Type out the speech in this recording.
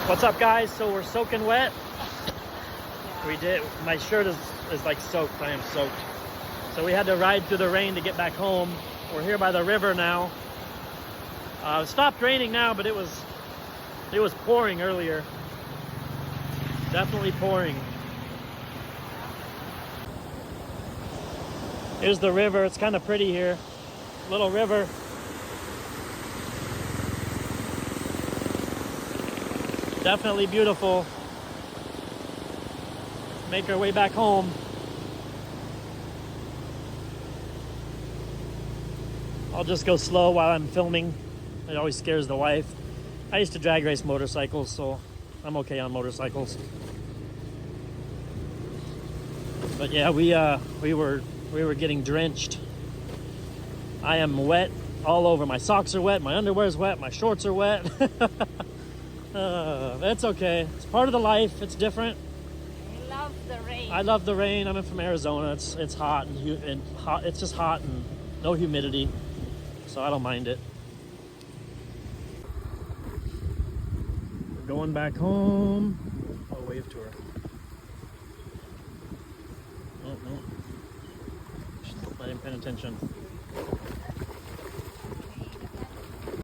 What's up, guys? So we're soaking wet. We did. My shirt is like soaked. I am soaked. So we had to ride through the rain to get back home. We're here by the river now. It stopped raining now, but it was pouring earlier. Definitely pouring. Here's the river. It's kind of pretty here. Little river. Definitely beautiful. Make our way back home. I'll just go slow while I'm filming. It always scares the wife. I used to drag race motorcycles, so I'm okay on motorcycles. But yeah, we were getting drenched. I am wet all over. My socks are wet, my underwear is wet, my shorts are wet. It's okay. It's part of the life. It's different. I love the rain. I love the rain. I'm from Arizona. It's hot and hot. It's just hot and no humidity, so I don't mind it. We're going back home. I'll wave to her. Oh no, she's not even paying attention.